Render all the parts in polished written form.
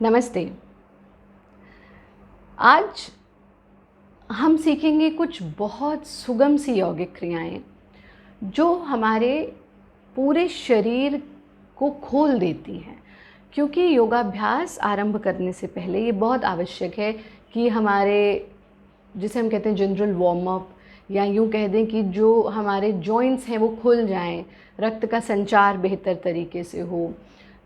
नमस्ते। आज हम सीखेंगे कुछ बहुत सुगम सी यौगिक क्रियाएं जो हमारे पूरे शरीर को खोल देती हैं। क्योंकि योगाभ्यास आरंभ करने से पहले ये बहुत आवश्यक है कि हमारे, जिसे हम कहते हैं जनरल वार्म अप, या यूँ कह दें कि जो हमारे जॉइंट्स हैं वो खुल जाएं, रक्त का संचार बेहतर तरीके से हो।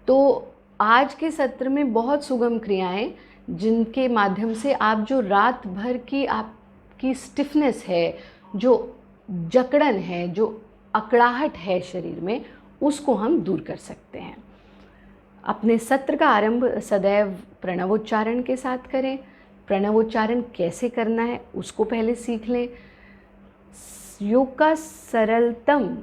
तो आज के सत्र में बहुत सुगम क्रियाएं जिनके माध्यम से आप जो रात भर की आपकी स्टिफनेस है, जो जकड़न है, जो अकड़ाहट है शरीर में, उसको हम दूर कर सकते हैं। अपने सत्र का आरंभ सदैव प्रणवोच्चारण के साथ करें। प्रणवोच्चारण कैसे करना है उसको पहले सीख लें। योग का सरलतम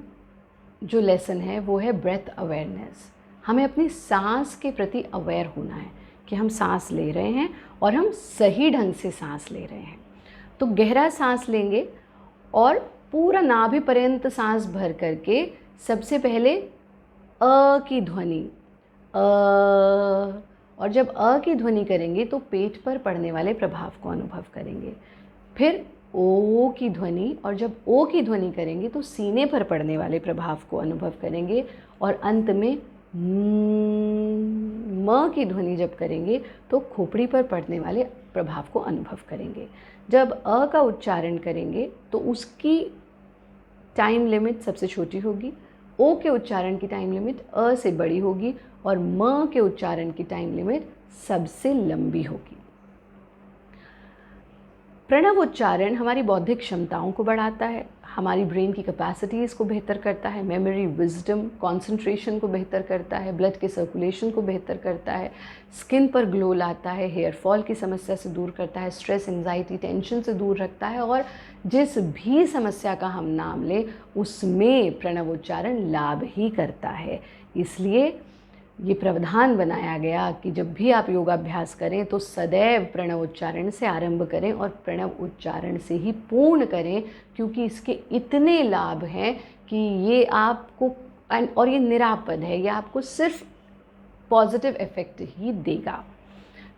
जो लेसन है वो है ब्रेथ अवेयरनेस। हमें अपनी सांस के प्रति अवेयर होना है कि हम सांस ले रहे हैं और हम सही ढंग से सांस ले रहे हैं। तो गहरा सांस लेंगे और पूरा नाभि पर्यंत सांस भर करके सबसे पहले अ की ध्वनि और जब अ की ध्वनि करेंगे तो पेट पर पड़ने वाले प्रभाव को अनुभव करेंगे। फिर ओ की ध्वनि, और जब ओ की ध्वनि करेंगे तो सीने पर पड़ने वाले प्रभाव को अनुभव करेंगे। और अंत में म की ध्वनि जब करेंगे तो खोपड़ी पर पड़ने वाले प्रभाव को अनुभव करेंगे। जब अ का उच्चारण करेंगे तो उसकी टाइम लिमिट सबसे छोटी होगी, ओ के उच्चारण की टाइम लिमिट अ से बड़ी होगी और म के उच्चारण की टाइम लिमिट सबसे लंबी होगी। प्रणव उच्चारण हमारी बौद्धिक क्षमताओं को बढ़ाता है, हमारी ब्रेन की कैपेसिटीज़ को बेहतर करता है, मेमोरी, विजडम, कंसंट्रेशन को बेहतर करता है, ब्लड के सर्कुलेशन को बेहतर करता है, स्किन पर ग्लो लाता है, हेयर फॉल की समस्या से दूर करता है, स्ट्रेस, एंजाइटी, टेंशन से दूर रखता है। और जिस भी समस्या का हम नाम लें उसमें प्रणव उच्चारण लाभ ही करता है। इसलिए ये प्रावधान बनाया गया कि जब भी आप योगाभ्यास करें तो सदैव प्रणव उच्चारण से आरंभ करें और प्रणव उच्चारण से ही पूर्ण करें, क्योंकि इसके इतने लाभ हैं कि ये आपको, और ये निरापद है, ये आपको सिर्फ पॉजिटिव इफेक्ट ही देगा।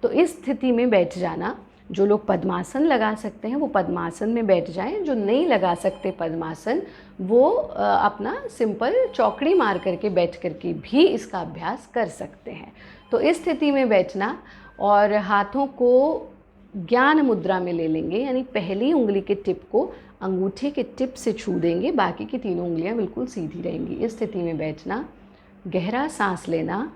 तो इस स्थिति में बैठ जाना, जो लोग पद्मासन लगा सकते हैं वो पद्मासन में बैठ जाएं, जो नहीं लगा सकते पद्मासन वो अपना सिंपल चौकड़ी मार करके बैठ करके भी इसका अभ्यास कर सकते हैं। तो इस स्थिति में बैठना और हाथों को ज्ञान मुद्रा में ले लेंगे, यानी पहली उंगली के टिप को अंगूठे के टिप से छू देंगे, बाकी की तीनों उंगलियां बिल्कुल सीधी रहेंगी। इस स्थिति में बैठना, गहरा सांस लेना,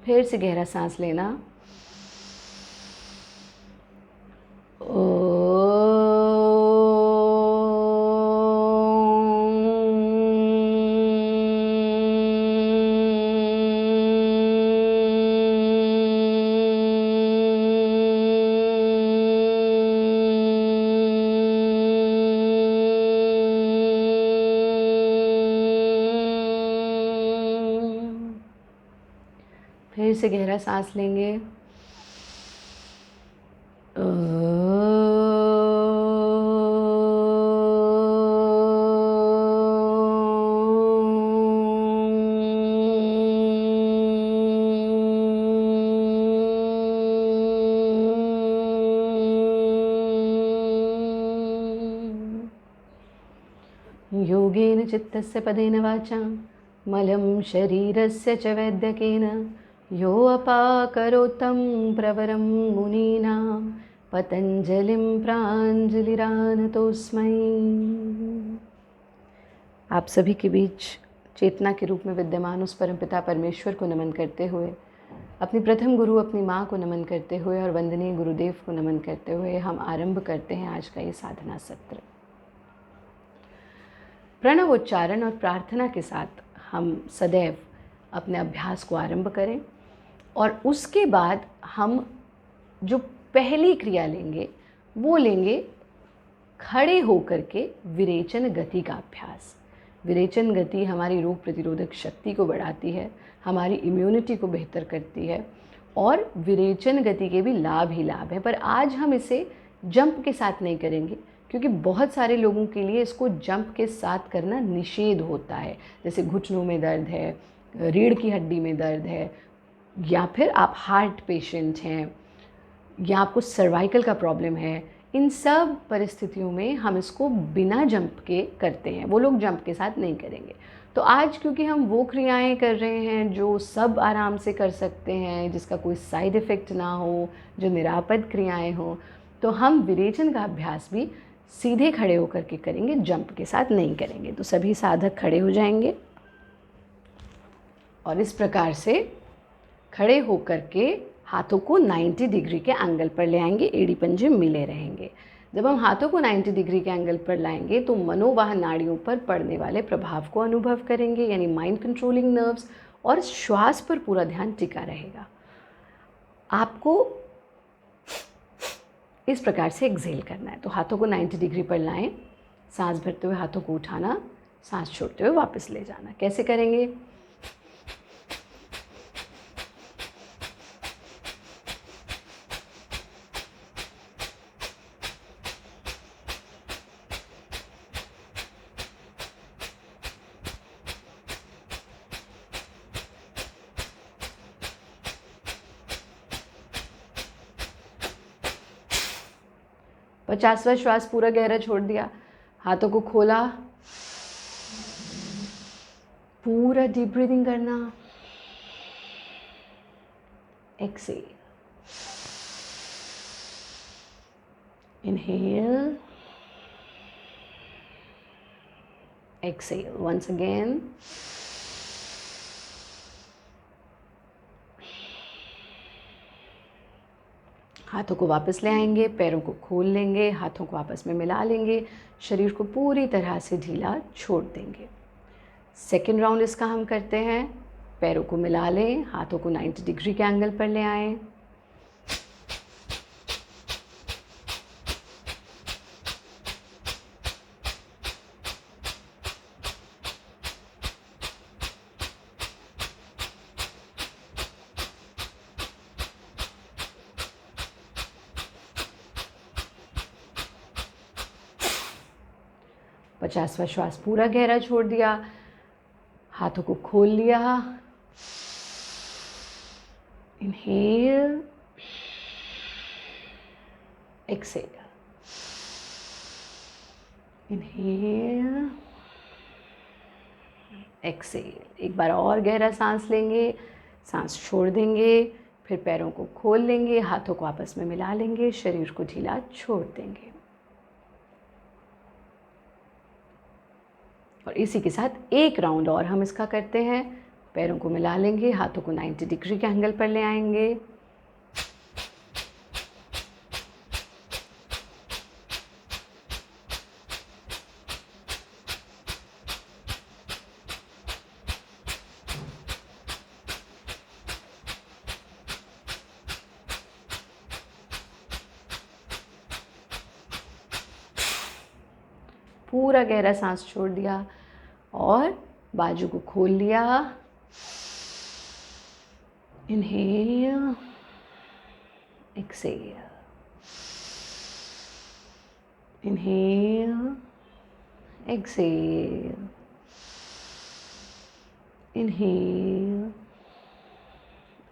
फिर से गहरा सांस लेना, फिर से गहरा सांस लेंगे, योगेन चित्तस्य पदेन वाचा मलं शरीरस्य च वैद्यकेन यो अपाकरोत्तं प्रवरं मुनीनां पतंजलिं प्राञ्जलिरानतोस्मै। आप सभी के बीच चेतना के रूप में विद्यमान उस परमपिता परमेश्वर को नमन करते हुए, अपनी प्रथम गुरु अपनी माँ को नमन करते हुए और वंदनीय गुरुदेव को नमन करते हुए हम आरंभ करते हैं आज का ये साधना सत्र। प्रणव उच्चारण और प्रार्थना के साथ हम सदैव अपने अभ्यास को आरंभ करें और उसके बाद हम जो पहली क्रिया लेंगे वो लेंगे खड़े होकर के विरेचन गति का अभ्यास। विरेचन गति हमारी रोग प्रतिरोधक शक्ति को बढ़ाती है, हमारी इम्यूनिटी को बेहतर करती है और विरेचन गति के भी लाभ ही लाभ हैं। पर आज हम इसे जंप के साथ नहीं करेंगे क्योंकि बहुत सारे लोगों के लिए इसको जंप के साथ करना निषेध होता है। जैसे घुटनों में दर्द है, रीढ़ की हड्डी में दर्द है, या फिर आप हार्ट पेशेंट हैं, या आपको सर्वाइकल का प्रॉब्लम है। इन सब परिस्थितियों में हम इसको बिना जंप के करते हैं, वो लोग जंप के साथ नहीं करेंगे। तो आज क्योंकि हम वो क्रियाएं कर रहे हैं जो सब आराम से कर सकते हैं, जिसका कोई साइड इफ़ेक्ट ना हो, जो निरापद क्रियाएं हो, तो हम विरेचन का अभ्यास भी सीधे खड़े होकर के करेंगे, जंप के साथ नहीं करेंगे। तो सभी साधक खड़े हो जाएंगे और इस प्रकार से खड़े होकर के हाथों को 90 डिग्री के एंगल पर ले आएंगे, एड़ी पंजे मिले रहेंगे। जब हम हाथों को 90 डिग्री के एंगल पर लाएंगे तो मनोवाह नाड़ियों पर पड़ने वाले प्रभाव को अनुभव करेंगे, यानी माइंड कंट्रोलिंग नर्व्स, और श्वास पर पूरा ध्यान टिका रहेगा। आपको इस प्रकार से एक्सेल करना है। तो हाथों को 90 डिग्री पर लाएं, सांस भरते हुए हाथों को उठाना, सांस छोड़ते हुए वापस ले जाना। कैसे करेंगे? पचासवां श्वास पूरा गहरा छोड़ दिया, हाथों को खोला, पूरा डीप ब्रीदिंग करना, exhale, inhale, exhale, once again, हाथों को वापस ले आएंगे, पैरों को खोल लेंगे, हाथों को आपस में मिला लेंगे, शरीर को पूरी तरह से ढीला छोड़ देंगे। सेकेंड राउंड इसका हम करते हैं। पैरों को मिला लें, हाथों को 90 डिग्री के एंगल पर ले आएं, पचासवां श्वास पूरा गहरा छोड़ दिया, हाथों को खोल लिया, इनहेल, एक्सेल, इनहेल, एक्सेल। एक बार और गहरा सांस लेंगे, सांस छोड़ देंगे, फिर पैरों को खोल लेंगे, हाथों को आपस में मिला लेंगे, शरीर को ढीला छोड़ देंगे। और इसी के साथ एक राउंड और हम इसका करते हैं। पैरों को मिला लेंगे, हाथों को 90 डिग्री के एंगल पर ले आएंगे, पूरा गहरा सांस छोड़ दिया और बाजू को खोल लिया, inhale, exhale, inhale, exhale, inhale,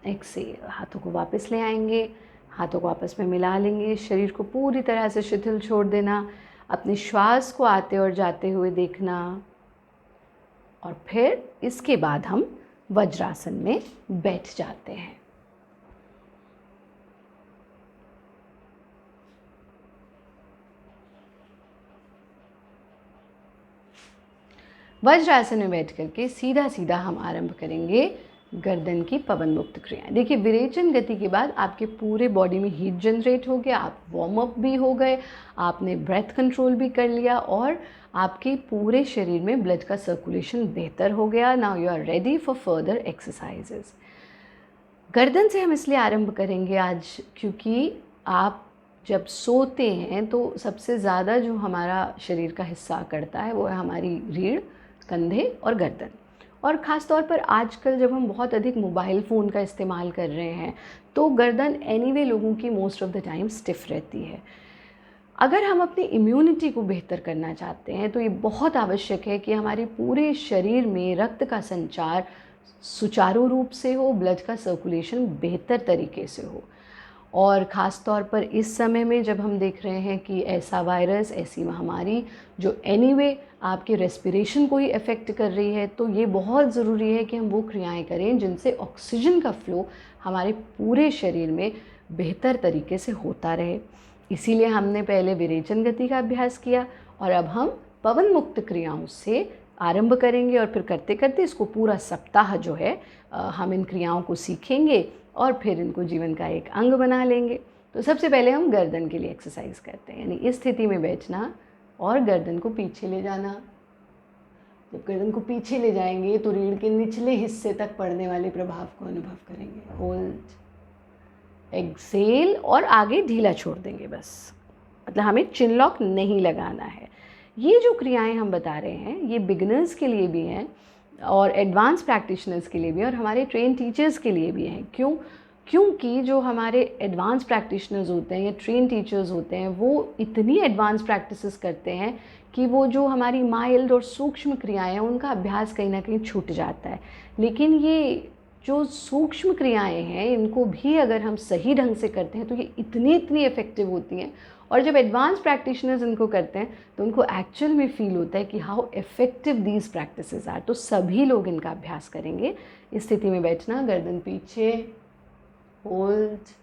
exhale. हाथों को वापस ले आएंगे, हाथों को आपस में मिला लेंगे, शरीर को पूरी तरह से शिथिल छोड़ देना, अपने श्वास को आते और जाते हुए देखना, और फिर इसके बाद हम वज्रासन में बैठ जाते हैं। वज्रासन में बैठ करके सीधा सीधा हम आरंभ करेंगे गर्दन की पवन मुक्त क्रियाएं। देखिए, विरेचन गति के बाद आपके पूरे बॉडी में हीट जनरेट हो गया, आप वार्म अप भी हो गए, आपने ब्रेथ कंट्रोल भी कर लिया और आपके पूरे शरीर में ब्लड का सर्कुलेशन बेहतर हो गया। Now you are ready for further exercises. गर्दन से हम इसलिए आरंभ करेंगे आज क्योंकि आप जब सोते हैं तो सबसे ज़्यादा जो हमारा शरीर का हिस्सा करता है वो है हमारी रीढ़, कंधे और गर्दन। और ख़ास तौर पर आजकल जब हम बहुत अधिक मोबाइल फ़ोन का इस्तेमाल कर रहे हैं तो गर्दन एनीवे लोगों की most of the time stiff रहती है। अगर हम अपनी इम्यूनिटी को बेहतर करना चाहते हैं तो ये बहुत आवश्यक है कि हमारे पूरे शरीर में रक्त का संचार सुचारू रूप से हो, ब्लड का सर्कुलेशन बेहतर तरीके से हो। और ख़ास तौर पर इस समय में जब हम देख रहे हैं कि ऐसा वायरस, ऐसी महामारी जो एनीवे आपके रेस्पिरेशन को ही अफेक्ट कर रही है, तो ये बहुत ज़रूरी है कि हम वो क्रियाएं करें जिनसे ऑक्सीजन का फ्लो हमारे पूरे शरीर में बेहतर तरीके से होता रहे। इसीलिए हमने पहले विरेचन गति का अभ्यास किया और अब हम पवन मुक्त क्रियाओं से आरंभ करेंगे और फिर करते करते इसको पूरा सप्ताह जो है हम इन क्रियाओं को सीखेंगे और फिर इनको जीवन का एक अंग बना लेंगे। तो सबसे पहले हम गर्दन के लिए एक्सरसाइज करते हैं, यानी इस स्थिति में बैठना और गर्दन को पीछे ले जाना। जब गर्दन को पीछे ले जाएंगे तो रीढ़ के निचले हिस्से तक पड़ने वाले प्रभाव को अनुभव करेंगे। होल्ड, एक्सेल और आगे ढीला छोड़ देंगे बस, मतलब हमें चिन लॉक नहीं लगाना है। ये जो क्रियाएं हम बता रहे हैं ये बिगिनर्स के लिए भी हैं और एडवांस प्रैक्टिशनर्स के लिए भी और हमारे ट्रेन टीचर्स के लिए भी हैं। क्योंकि जो हमारे एडवांस प्रैक्टिशनर्स होते हैं या ट्रेन टीचर्स होते हैं वो इतनी एडवांस प्रैक्टिसेस करते हैं कि वो जो हमारी माइल्ड और सूक्ष्म क्रियाएं हैं उनका अभ्यास कहीं ना कहीं छूट जाता है। लेकिन ये जो सूक्ष्म क्रियाएं हैं इनको भी अगर हम सही ढंग से करते हैं तो ये इतनी इफ़ेक्टिव होती हैं। और जब एडवांस प्रैक्टिशनर्स इनको करते हैं तो उनको एक्चुअल में फील होता है कि how effective these practices are. तो सभी लोग इनका अभ्यास करेंगे। इस स्थिति में बैठना, गर्दन पीछे, hold,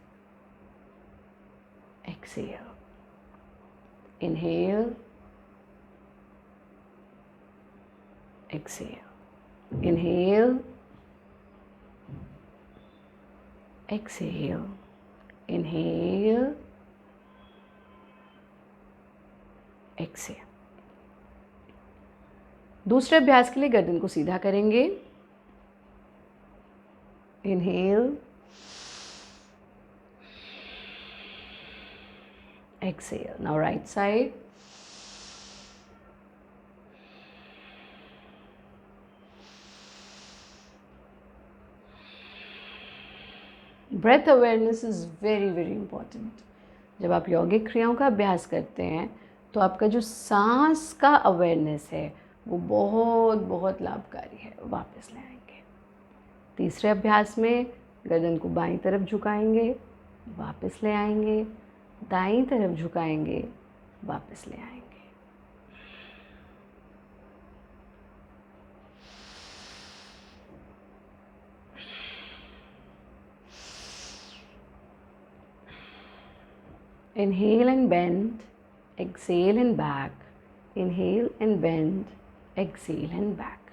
exhale, inhale, exhale, inhale, exhale, inhale, exhale। दूसरे अभ्यास के लिए गर्दन को सीधा करेंगे। Inhale, exhale। now right side, breath awareness is very important. जब आप यौगिक क्रियाओं का अभ्यास करते हैं तो आपका जो सांस का अवेयरनेस है वो बहुत लाभकारी है। वापस ले आएंगे। तीसरे अभ्यास में गर्दन को बाईं तरफ झुकाएंगे, वापस ले आएंगे, दाईं तरफ झुकाएंगे, वापस ले आएंगे। Inhale and bend, exhale and back, inhale and bend, exhale and back।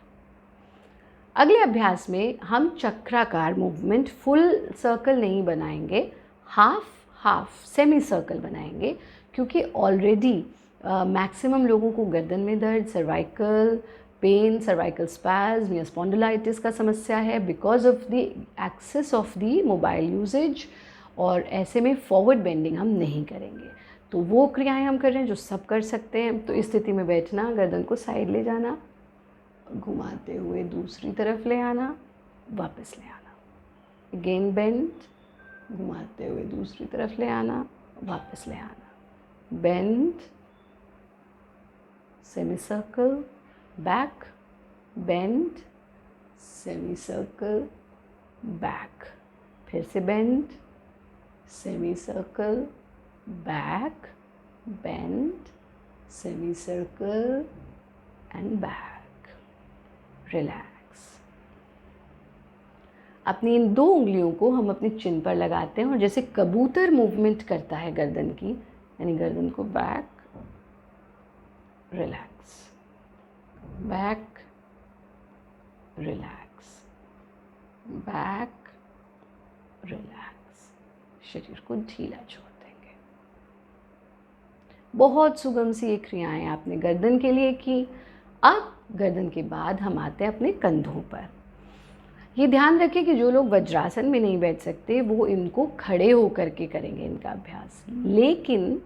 अगले अभ्यास में हम चक्राकार मूवमेंट, फुल सर्कल नहीं बनाएंगे, हाफ सेमी सर्कल बनाएंगे क्योंकि ऑलरेडी मैक्सिमम लोगों को गर्दन में दर्द, सर्वाइकल पेन, सर्वाइकल स्पैज्म या स्पॉन्डिलाइटिस का समस्या है because of the excess of the mobile usage. और ऐसे में फॉरवर्ड बेंडिंग हम नहीं करेंगे। तो वो क्रियाएं हम कर रहे हैं जो सब कर सकते हैं। तो इस स्थिति में बैठना, गर्दन को साइड ले जाना, घुमाते हुए दूसरी तरफ ले आना, वापस ले आना, अगेन बेंड, घुमाते हुए दूसरी तरफ ले आना, वापस ले आना, bend, semi circle, back, bend, semi circle, back, फिर से bend, semicircle, back, bend, semicircle and back, relax। अपनी इन दो उंगलियों को हम अपने चिन पर लगाते हैं और जैसे कबूतर मूवमेंट करता है गर्दन की, यानी गर्दन को back, relax, back, relax, back, relax. शरीर को ढीला छोड़ देंगे। बहुत सुगम सी ये क्रियाएं आपने गर्दन के लिए की। अब गर्दन के बाद हम आते हैं अपने कंधों पर। ये ध्यान रखें कि जो लोग वज्रासन में नहीं बैठ सकते वो इनको खड़े होकर के करेंगे इनका अभ्यास, लेकिन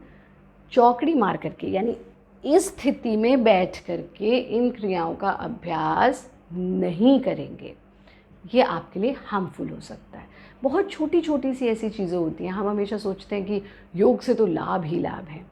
चौकड़ी मार करके यानी इस स्थिति में बैठ करके इन क्रियाओं का अभ्यास नहीं करेंगे। ये आपके लिए हार्मफुल हो सकता है। बहुत छोटी छोटी सी ऐसी चीज़ें होती हैं, हम हमेशा सोचते हैं कि योग से तो लाभ ही लाभ है।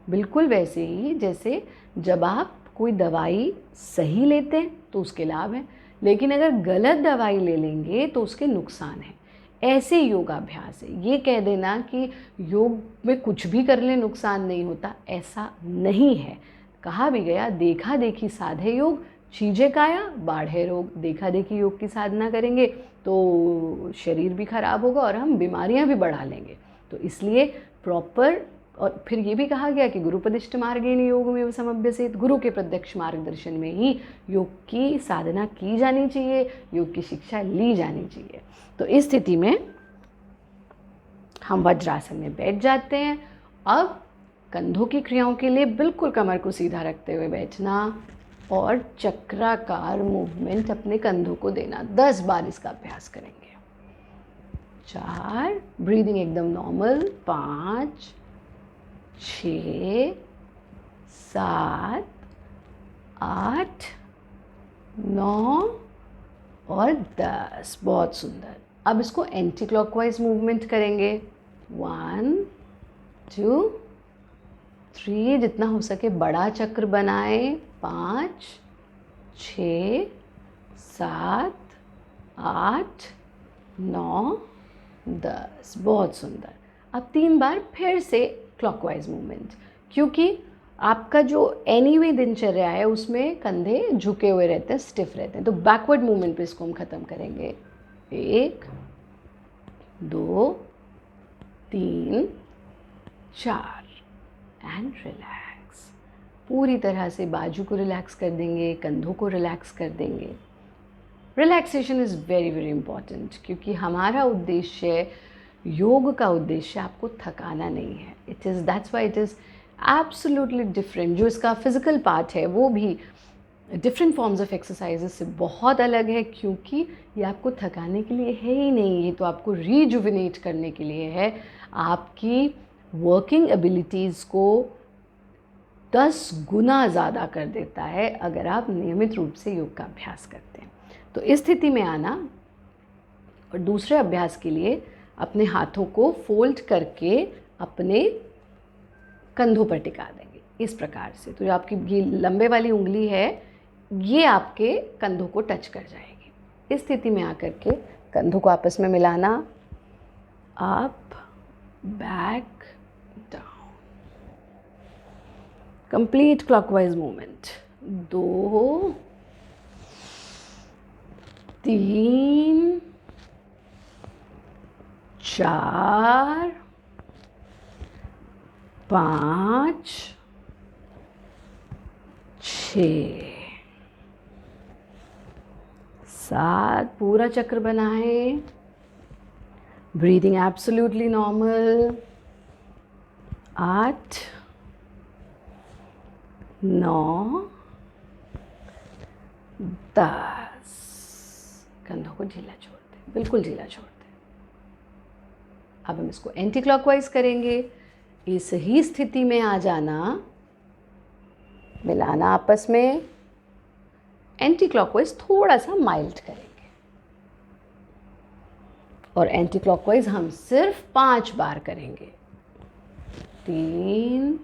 बिल्कुल वैसे ही जैसे जब आप कोई दवाई सही लेते हैं तो उसके लाभ हैं, लेकिन अगर गलत दवाई ले लेंगे तो उसके नुकसान हैं। ऐसे योगाभ्यास है। ये कह देना कि योग में कुछ भी कर ले नुकसान नहीं होता, ऐसा नहीं है। कहा भी गया, देखा देखी साधे योग, चीजे काया बाढ़े रोग। देखा देखी योग की साधना करेंगे तो शरीर भी खराब होगा और हम बीमारियां भी बढ़ा लेंगे। तो इसलिए प्रॉपर, और फिर ये भी कहा गया कि गुरुपदिष्ट मार्गेण योग में समभ्यसेत, गुरु के प्रत्यक्ष मार्गदर्शन में ही योग की साधना की जानी चाहिए, योग की शिक्षा ली जानी चाहिए। तो इस स्थिति में हम वज्रासन में बैठ जाते हैं। अब कंधों की क्रियाओं के लिए बिल्कुल कमर को सीधा रखते हुए बैठना और चक्राकार मूवमेंट अपने कंधों को देना। 10 बार इसका अभ्यास करेंगे। 4, ब्रीदिंग एकदम नॉर्मल। 5, 6, 7, 8, 9 और 10। बहुत सुंदर। अब इसको एंटी क्लॉकवाइज मूवमेंट करेंगे। 1, 2, 3, जितना हो सके बड़ा चक्र बनाएं। 5, 6, 7, 8, 9, 10। बहुत सुंदर। अब 3 बार फिर से क्लॉकवाइज मूवमेंट, क्योंकि आपका जो एनीवे दिनचर्या है उसमें कंधे झुके हुए रहते हैं, स्टिफ रहते हैं। तो बैकवर्ड मूवमेंट पे इसको हम ख़त्म करेंगे। 1, 2, 3, 4 एंड रिलैक्स। पूरी तरह से बाजू को रिलैक्स कर देंगे, कंधों को रिलैक्स कर देंगे। Relaxation is very very important, क्योंकि हमारा उद्देश्य, योग का उद्देश्य आपको थकाना नहीं है। It is that's why it is absolutely different. जो इसका फिज़िकल पार्ट है वो भी डिफरेंट फॉर्म्स ऑफ एक्सरसाइजेस से बहुत अलग है, क्योंकि ये आपको थकाने के लिए है ही नहीं, ये तो आपको रीजुविनेट करने के लिए है। आपकी वर्किंग एबिलिटीज़ को 10 गुना ज़्यादा कर देता है अगर आप नियमित रूप से योग का अभ्यास करते हैं। तो इस स्थिति में आना और दूसरे अभ्यास के लिए अपने हाथों को फोल्ड करके अपने कंधों पर टिका देंगे इस प्रकार से। तो जो आपकी ये लंबे वाली उंगली है ये आपके कंधों को टच कर जाएगी। इस स्थिति में आकर के कंधों को आपस में मिलाना, up back down, complete clockwise movement. 2, 3, 4, 5, 6, 7, पूरा चक्र बनाएं। Breathing absolutely normal. 8, 9, 10। कंधों को ढीला छोड़ दें, बिल्कुल ढीला छोड़ दें। अब हम इसको एंटी क्लॉकवाइज करेंगे। इस ही स्थिति में आ जाना, मिलाना आपस में, एंटी क्लॉकवाइज थोड़ा सा माइल्ड करेंगे। और एंटी क्लॉकवाइज हम सिर्फ 5 बार करेंगे। 3,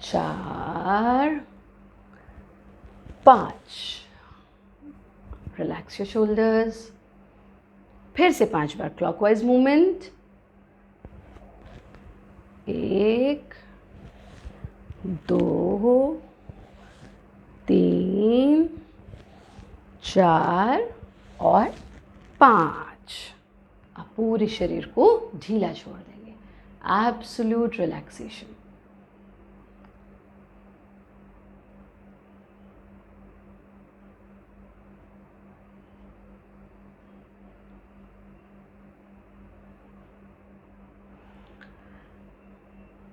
4, 5। Relax your shoulders. फिर से 5 बार क्लॉकवाइज मूवमेंट। 1, 2, 3, 4 और 5। आप पूरे शरीर को ढीला छोड़ देंगे। Absolute relaxation.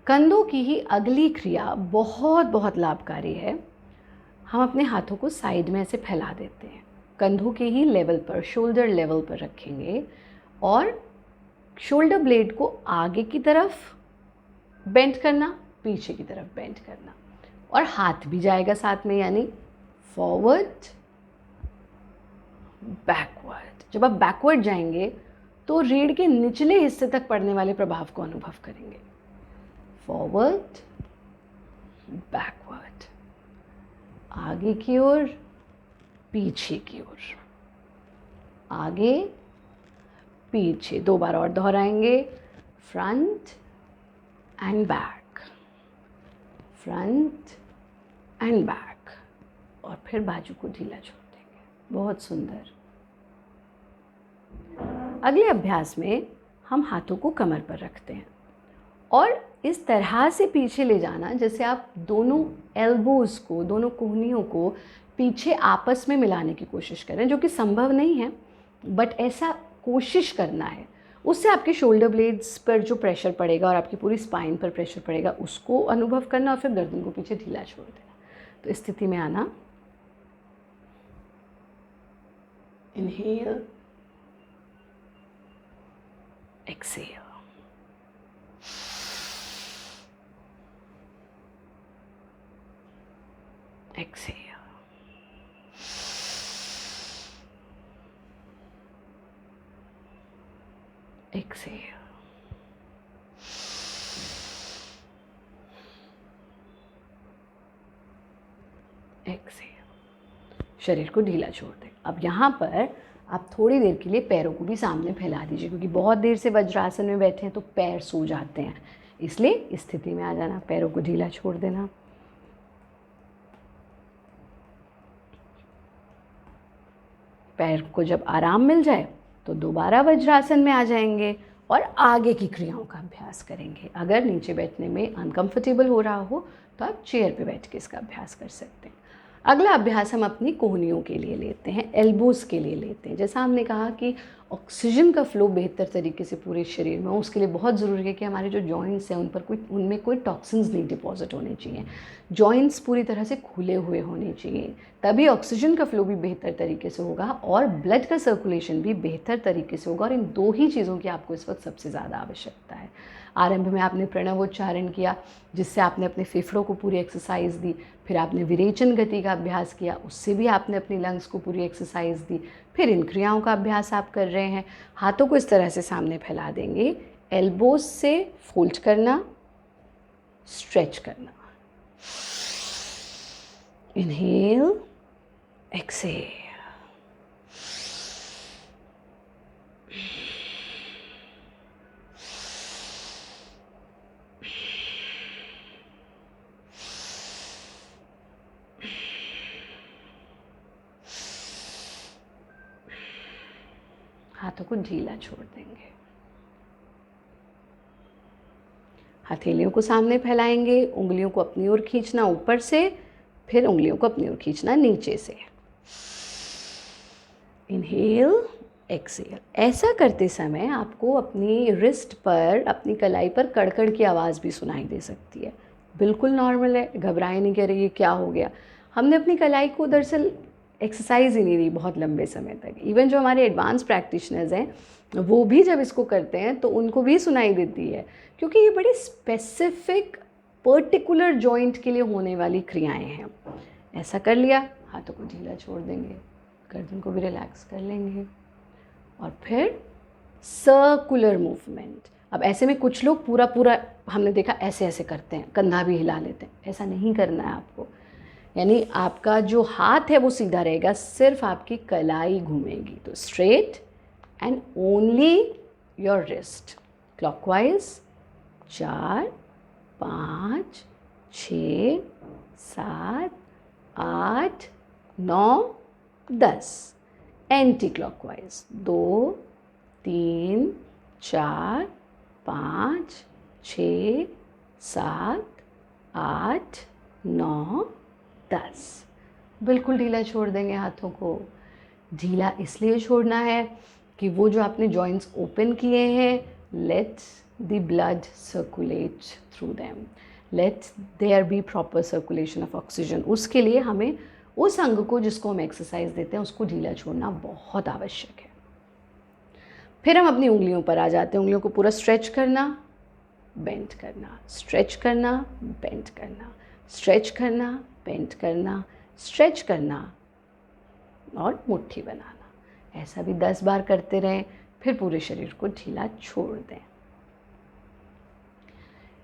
कंधों की ही अगली क्रिया बहुत बहुत लाभकारी है। हम अपने हाथों को साइड में ऐसे फैला देते हैं कंधों के ही लेवल पर, शोल्डर लेवल पर रखेंगे और शोल्डर ब्लेड को आगे की तरफ बेंड करना, पीछे की तरफ बेंड करना, और हाथ भी जाएगा साथ में, यानी फॉरवर्ड बैकवर्ड। जब आप बैकवर्ड जाएंगे तो रीढ़ के निचले हिस्से तक पड़ने वाले प्रभाव को अनुभव करेंगे। फॉरवर्ड बैकवर्ड, आगे की ओर, पीछे की ओर, आगे पीछे, 2 बार और दोहराएंगे। Front end back, front end back, और फिर बाजू को ढीला छोड़ देंगे। बहुत सुंदर। अगले अभ्यास में हम हाथों को कमर पर रखते हैं और इस तरह से पीछे ले जाना जैसे आप दोनों एल्बोज़ को, दोनों कोहनियों को पीछे आपस में मिलाने की कोशिश करें, जो कि संभव नहीं है, बट ऐसा कोशिश करना है। उससे आपके शोल्डर ब्लेड्स पर जो प्रेशर पड़ेगा और आपकी पूरी स्पाइन पर प्रेशर पड़ेगा, उसको अनुभव करना और फिर गर्दन को पीछे ढीला छोड़ देना। तो इस स्थिति में आना, inhale, exhale, exhale, exhale, exhale. शरीर को ढीला छोड़ दें। अब यहाँ पर आप थोड़ी देर के लिए पैरों को भी सामने फैला दीजिए, क्योंकि बहुत देर से वज्रासन में बैठे हैं तो पैर सो जाते हैं, इसलिए इस स्थिति में आ जाना, पैरों को ढीला छोड़ देना। पैर को जब आराम मिल जाए तो दोबारा वज्रासन में आ जाएंगे और आगे की क्रियाओं का अभ्यास करेंगे। अगर नीचे बैठने में अनकंफर्टेबल हो रहा हो तो आप चेयर पे बैठ के इसका अभ्यास कर सकते हैं। अगला अभ्यास हम अपनी कोहनियों के लिए लेते हैं, एल्बोज़ के लिए लेते हैं। जैसा हमने कहा कि ऑक्सीजन का फ्लो बेहतर तरीके से पूरे शरीर में हो, उसके लिए बहुत ज़रूरी है कि हमारे जो जॉइंट्स हैं उनमें कोई टॉक्सिन्स नहीं डिपॉजिट होने चाहिए। जॉइंट्स पूरी तरह से खुले हुए होने चाहिए, तभी ऑक्सीजन का फ्लो भी बेहतर तरीके से होगा और ब्लड का सर्कुलेशन भी बेहतर तरीके से होगा। और इन 2 ही चीज़ों की आपको इस वक्त सबसे ज़्यादा आवश्यकता है। आरंभ में आपने प्रणवोच्चारण किया, जिससे आपने अपने फेफड़ों को पूरी एक्सरसाइज दी। फिर आपने विरेचन गति का अभ्यास किया, उससे भी आपने अपनी लंग्स को पूरी एक्सरसाइज दी। फिर इन क्रियाओं का अभ्यास आप कर रहे हैं। हाथों को इस तरह से सामने फैला देंगे, एल्बोज से फोल्ड करना, स्ट्रेच करना, इनहेल, एक्सेल, हाथों को ढीला छोड़ देंगे। हथेलियों को सामने फैलाएंगे, उंगलियों को अपनी ओर खींचना ऊपर से, फिर उंगलियों को अपनी ओर खींचना नीचे से। Inhale, exhale. ऐसा करते समय आपको अपनी रिस्ट पर, अपनी कलाई पर कड़कड़ की आवाज़ भी सुनाई दे सकती है। बिल्कुल नॉर्मल है, घबराए नहीं, कह रही ये क्या हो गया। हमने अपनी कलाई को दरअसल एक्सरसाइज ही नहीं दी बहुत लंबे समय तक। इवन जो हमारे एडवांस प्रैक्टिशनर्स हैं वो भी जब इसको करते हैं तो उनको भी सुनाई देती है, क्योंकि ये बड़ी स्पेसिफिक पर्टिकुलर जॉइंट के लिए होने वाली क्रियाएं हैं। ऐसा कर लिया, हाथों को ढीला छोड़ देंगे, गर्दन को भी रिलैक्स कर लेंगे और फिर सर्कुलर मूवमेंट। अब ऐसे में कुछ लोग पूरा हमने देखा ऐसे ऐसे करते हैं, कंधा भी हिला लेते हैं। ऐसा नहीं करना है आपको, यानी आपका जो हाथ है वो सीधा रहेगा, सिर्फ आपकी कलाई घूमेगी। तो straight and only your wrist, clockwise. 4, 5, 6, 7, 8, 9, 10। Anti clockwise 2, 3, 4, 5, 6, 7, 8, 9, 10। बिल्कुल ढीला छोड़ देंगे हाथों को। ढीला इसलिए छोड़ना है कि वो जो आपने जॉइंट्स ओपन किए हैं, let the blood circulate through them, let there be proper circulation of oxygen. उसके लिए हमें उस अंग को जिसको हम एक्सरसाइज देते हैं उसको ढीला छोड़ना बहुत आवश्यक है। फिर हम अपनी उंगलियों पर आ जाते हैं। उंगलियों को पूरा स्ट्रेच करना, बेंड करना, स्ट्रेच करना, बेंड करना, स्ट्रेच करना, बेंड करना, स्ट्रेच करना और मुट्ठी बनाना। ऐसा भी 10 बार करते रहें। फिर पूरे शरीर को ढीला छोड़ दें।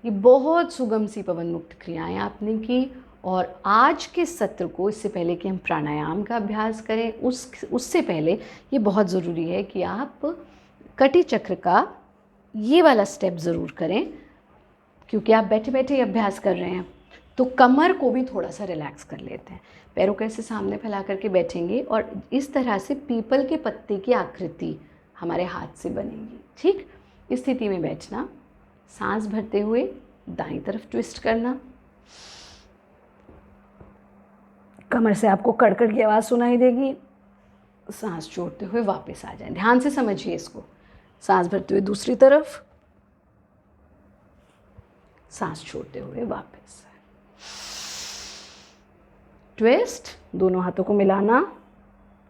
ये बहुत सुगम सी पवन मुक्त क्रियाएं आपने की। और आज के सत्र को, इससे पहले कि हम प्राणायाम का अभ्यास करें, उससे पहले ये बहुत ज़रूरी है कि आप कटी चक्र का ये वाला स्टेप ज़रूर करें, क्योंकि आप बैठे बैठे ही अभ्यास कर रहे हैं तो कमर को भी थोड़ा सा रिलैक्स कर लेते हैं। पैरों को ऐसे सामने फैला करके बैठेंगे और इस तरह से पीपल के पत्ते की आकृति हमारे हाथ से बनेगी। ठीक, इस स्थिति में बैठना, सांस भरते हुए दाईं तरफ ट्विस्ट करना। कमर से आपको कड़कड़ की आवाज़ सुनाई देगी। सांस छोड़ते हुए वापस आ जाएं। ध्यान से समझिए इसको। सांस भरते हुए दूसरी तरफ, सांस छोड़ते हुए वापस। ट्विस्ट, दोनों हाथों को मिलाना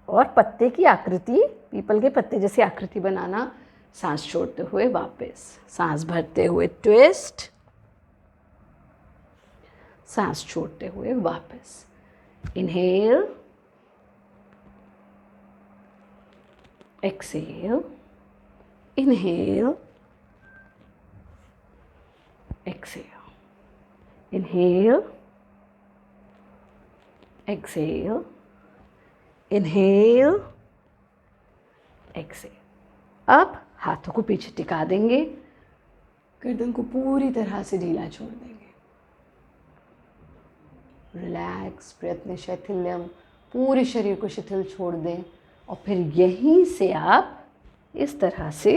और पत्ते की आकृति, पीपल के पत्ते जैसी आकृति बनाना। सांस छोड़ते हुए वापस, सांस भरते हुए ट्विस्ट, सांस छोड़ते हुए वापस। Inhale, exhale, inhale, exhale, inhale, exhale, inhale, exhale। अब हाथों को पीछे टिका देंगे, गर्दन को पूरी तरह से ढीला छोड़ देंगे। रिलैक्स, प्रयत्न शैथिल्यम, पूरे शरीर को शिथिल छोड़ दें। और फिर यहीं से आप इस तरह से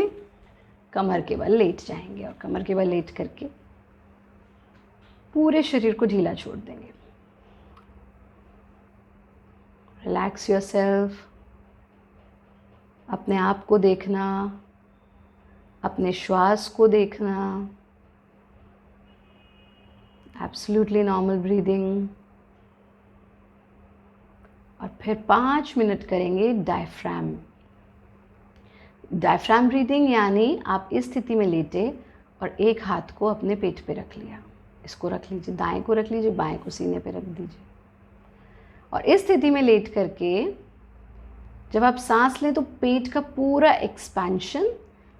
कमर के बल लेट जाएंगे और कमर के बल लेट करके पूरे शरीर को ढीला छोड़ देंगे। Relax yourself. अपने आप को देखना, अपने श्वास को देखना। Absolutely normal breathing. और फिर 5 मिनट करेंगे डायफ्राम। डायफ्राम ब्रीदिंग यानी आप इस स्थिति में लेटे और एक हाथ को अपने पेट पे रख लिया। इसको रख लीजिए, दाएं को रख लीजिए, बाएं को सीने पे रख दीजिए। और इस स्थिति में लेट करके जब आप सांस लें तो पेट का पूरा एक्सपेंशन,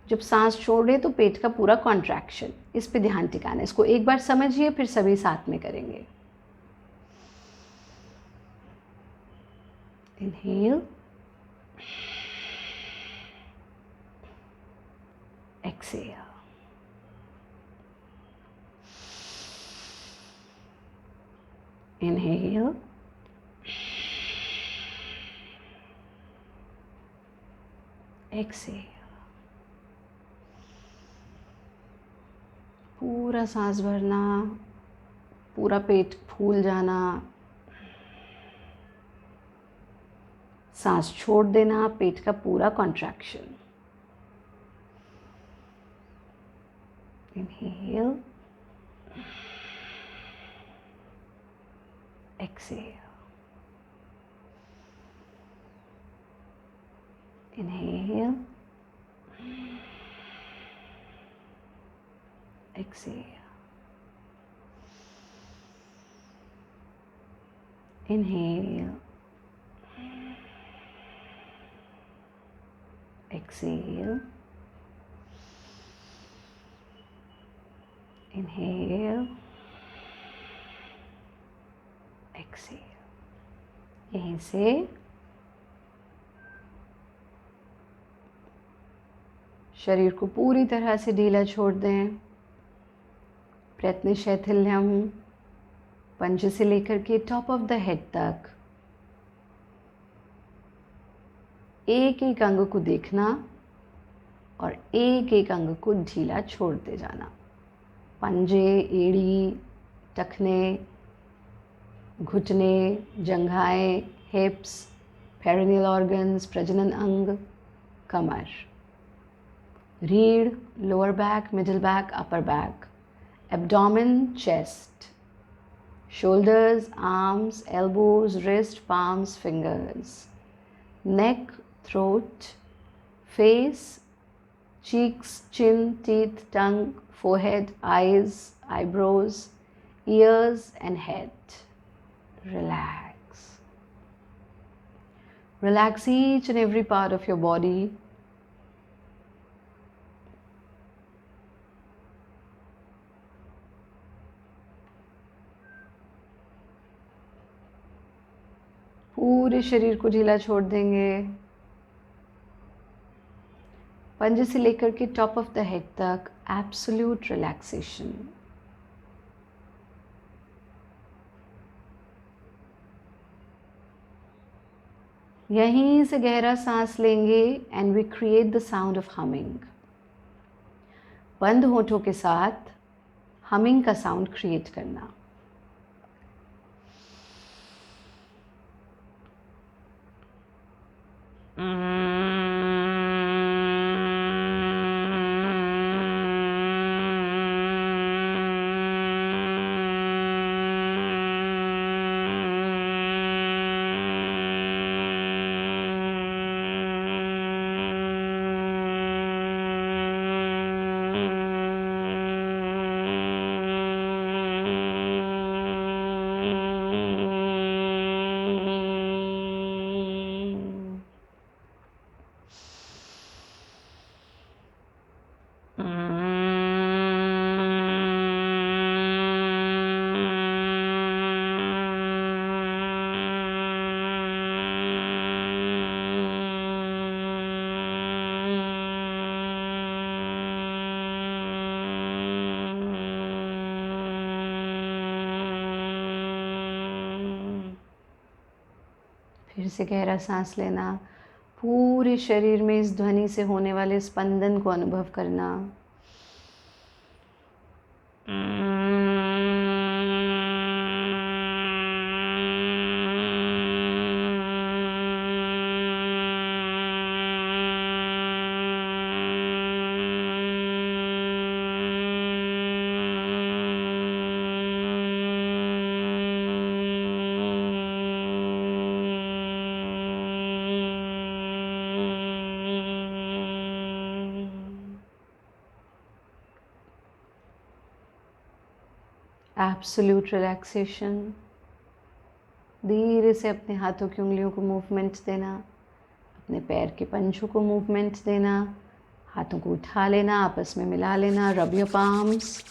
जब सांस छोड़ें तो पेट का पूरा कॉन्ट्रैक्शन, इस पे ध्यान टिकाना है। इसको एक बार समझिए, फिर सभी साथ में करेंगे। Inhale, exhale, inhale, exhale। पूरा सांस भरना, पूरा पेट फूल जाना, सांस छोड़ देना, पेट का पूरा contraction. Inhale, exhale, inhale, exhale, inhale, exhale, inhale, exhale। यहीं से शरीर को पूरी तरह से ढीला छोड़ दें। प्रयत्न शैथिल्यम, पंजे से लेकर के टॉप ऑफ द हेड तक एक एक अंग को देखना और एक एक अंग को ढीला छोड़ते जाना। पंजे, एड़ी, टखने, घुटने, जंघाएं, हिप्स, पेरिनियल ऑर्गन्स, प्रजनन अंग, कमर, रीढ़, lower back, middle back, upper back, abdomen, chest, shoulders, arms, elbows, wrist, palms, fingers, neck, throat, face, cheeks, chin, teeth, tongue, forehead, eyes, eyebrows, ears and head. Relax. Relax each and every part of your body. पूरे शरीर को ढीला छोड़ देंगे। पंजे से लेकर के टॉप ऑफ द हेड तक एब्सोल्यूट रिलैक्सेशन। यहीं से गहरा सांस लेंगे and we create the sound of humming. बंद होठों के साथ हमिंग का साउंड क्रिएट करना। फिर से गहरा सांस लेना। पूरे शरीर में इस ध्वनि से होने वाले स्पंदन को अनुभव करना। Absolute relaxation. धीरे से अपने हाथों की उंगलियों को मूवमेंट देना, अपने पैर के पंजों को मूवमेंट देना, हाथों को उठा लेना, आपस में मिला लेना, रब योर पाम्स।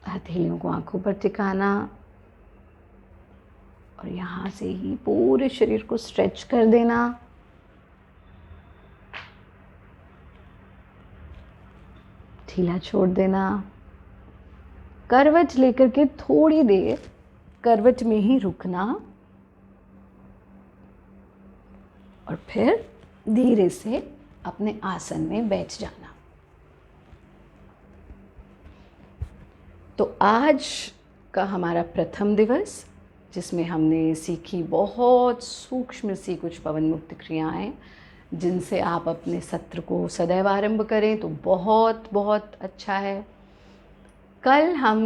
हथेलियों को आंखों पर टिकाना और यहाँ से ही पूरे शरीर को स्ट्रेच कर देना। ढीला छोड़ देना। करवट लेकर के थोड़ी देर करवट में ही रुकना और फिर धीरे से अपने आसन में बैठ जाना। तो आज का हमारा प्रथम दिवस, जिसमें हमने सीखी बहुत सूक्ष्म सी कुछ पवन मुक्त क्रियाएं, जिनसे आप अपने सत्र को सदैव आरंभ करें तो बहुत बहुत अच्छा है। कल हम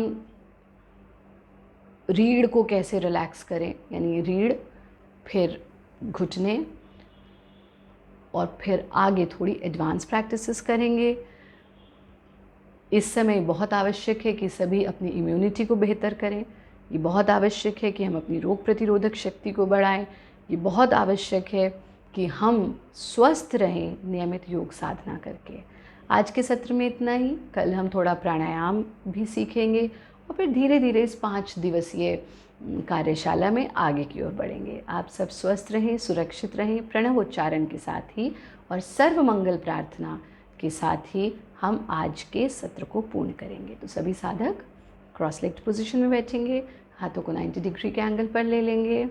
रीढ़ को कैसे रिलैक्स करें, यानी रीढ़, फिर घुटने और फिर आगे थोड़ी एडवांस प्रैक्टिसेस करेंगे। इस समय बहुत आवश्यक है कि सभी अपनी इम्यूनिटी को बेहतर करें। ये बहुत आवश्यक है कि हम अपनी रोग प्रतिरोधक शक्ति को बढ़ाएं। ये बहुत आवश्यक है कि हम स्वस्थ रहें नियमित योग साधना करके। आज के सत्र में इतना ही। कल हम थोड़ा प्राणायाम भी सीखेंगे और फिर धीरे धीरे इस 5 दिवसीय कार्यशाला में आगे की ओर बढ़ेंगे। आप सब स्वस्थ रहें, सुरक्षित रहें, प्रणव उच्चारण के साथ ही और सर्व मंगल प्रार्थना के साथ ही हम आज के सत्र को पूर्ण करेंगे। तो सभी साधक क्रॉस लेग्ड पोजीशन में बैठेंगे, हाथों को 90 डिग्री के एंगल पर ले लेंगे।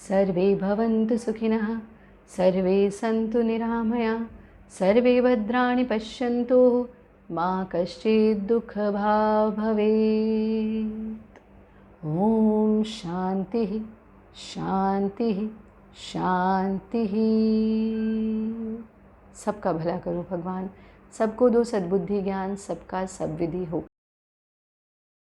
सर्वे भवन्तु सुखिनः, सर्वे सन्तु निरामया, सर्वे भद्राणि पश्यन्तु, मा कश्चित् दुःखभाग् भवेत्। ॐ शान्तिः शान्तिः शान्तिः। सबका भला करो भगवान, सबको दो सद्बुद्धि ज्ञान, सबका सब विधि हो।